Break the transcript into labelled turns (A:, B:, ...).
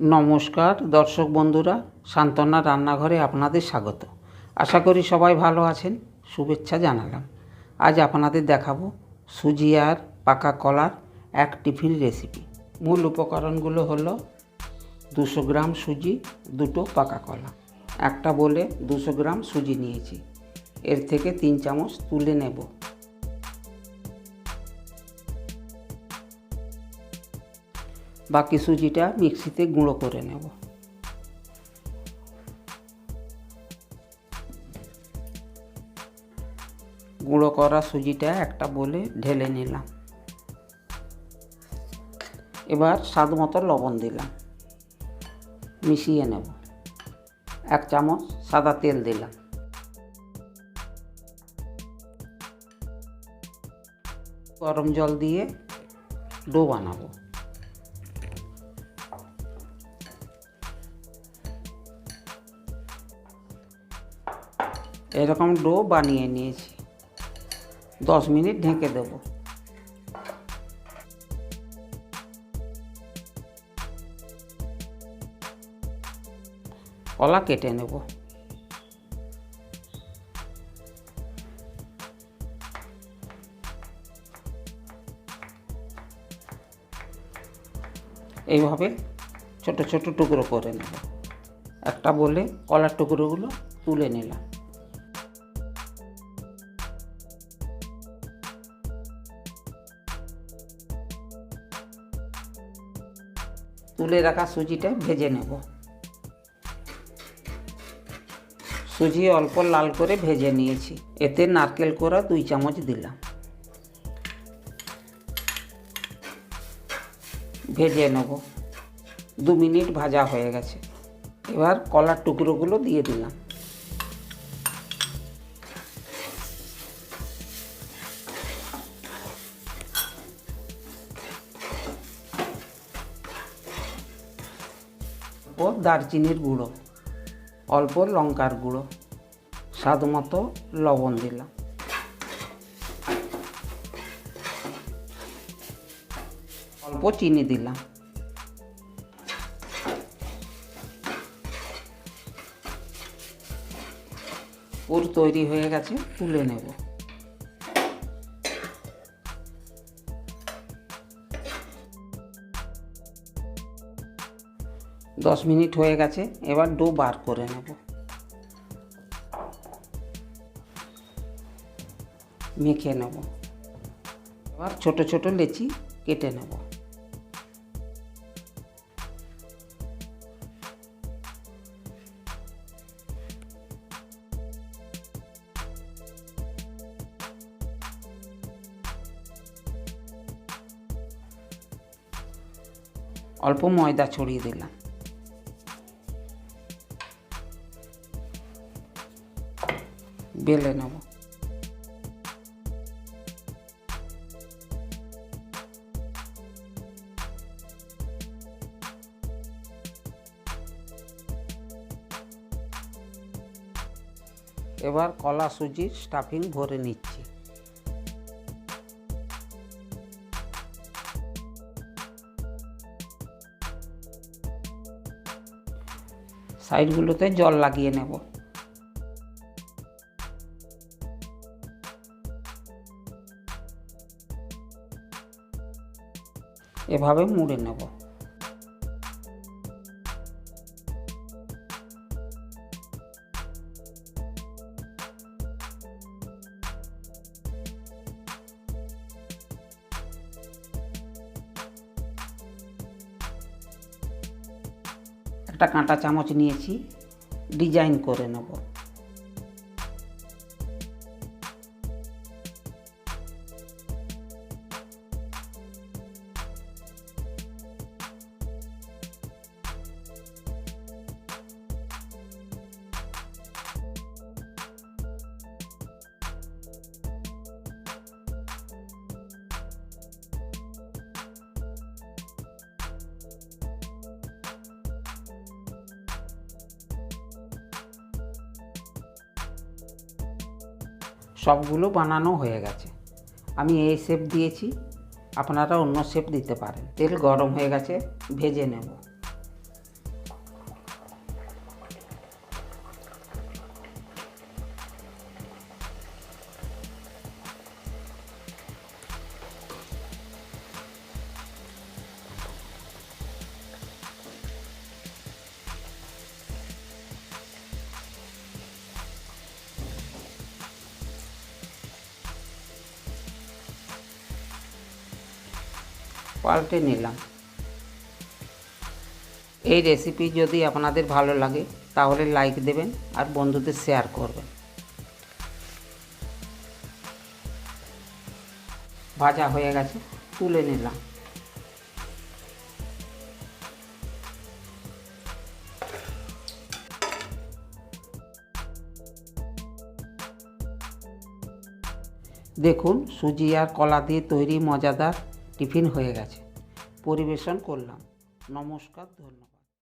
A: নমস্কার দর্শক বন্ধুরা, শান্তনার রান্নাঘরে আপনাদের স্বাগত। আশা করি সবাই ভালো আছেন, শুভেচ্ছা জানালাম। আজ আপনাদের দেখাবো সুজি আর পাকা কলার এক টিফিন রেসিপি। মূল উপকরণগুলো হলো 200 গ্রাম সুজি, 2টো পাকা কলা। একটা বলে 200 গ্রাম সুজি নিয়েছি, এর থেকে 3 চামচ তুলে নেব। বাকি সুজিটা মিক্সিতে গুঁড়ো করে নেব। গুঁড়ো করা সুজিটা একটা বলে ঢেলে নিলাম। এবার স্বাদ মতো লবণ দিলাম, মিশিয়ে নেব। 1 চামচ সাদা তেল দিলাম। গরম জল দিয়ে ডো বানাবো। এরকম ডো বানিয়ে নিয়েছি, 10 মিনিট ঢেকে দেব। কলা কেটে নেব। এইভাবে ছোট ছোট টুকরো করে নেব। একটা বলে কলার টুকরোগুলো তুলে নিলাম। তুলে রাখা সুজিটা ভেজে নেব। সুজি অল্প লাল করে ভেজে নিয়েছি, এতে নারকেল কোড়া 2 চামচ দিলাম। ভেজে নেব। 2 মিনিট ভাজা হয়ে গেছে। এবার কলার টুকরোগুলো দিয়ে দিলাম। ও দারচিনির গুঁড়ো, অল্প লঙ্কার গুঁড়ো, স্বাদ মতো লবণ দিলাম। অল্প চিনি দিলাম। পুর তৈরি হয়ে গেছে, তুলে নেব। দশ মিনিট হয়ে গেছে, এবার ডো বার করে নেব। মেখে নেব। এবার ছোট ছোট লেচি কেটে নেব। অল্প ময়দা ছড়িয়ে দিলাম। বেলে নেব। এবার কলা সুজির স্টাফিং ভরে নিচ্ছি। সাইডগুলোতে জল লাগিয়ে নেব। এভাবে মুড়ে নেব। একটা কাঁটা চামচ নিয়েছি, ডিজাইন করে নেব। সবগুলো বানানো হয়ে গেছে। আমি এই শেপ দিয়েছি, আপনারা অন্য শেপ দিতে পারেন। তেল গরম হয়ে গেছে, ভেজে নেব। পাল্টে নিলাম। এই রেসিপি যদি আপনাদের ভালো লাগে তাহলে লাইক দেবেন আর বন্ধুদের শেয়ার করবেন। ভাজা হয়ে গেছে, তুলে নিলাম। দেখুন, সুজি আর কলা দিয়ে তৈরি মজাদার টিফিন হয়ে গেছে। পরিবেশন করলাম। নমস্কার, ধন্যবাদ।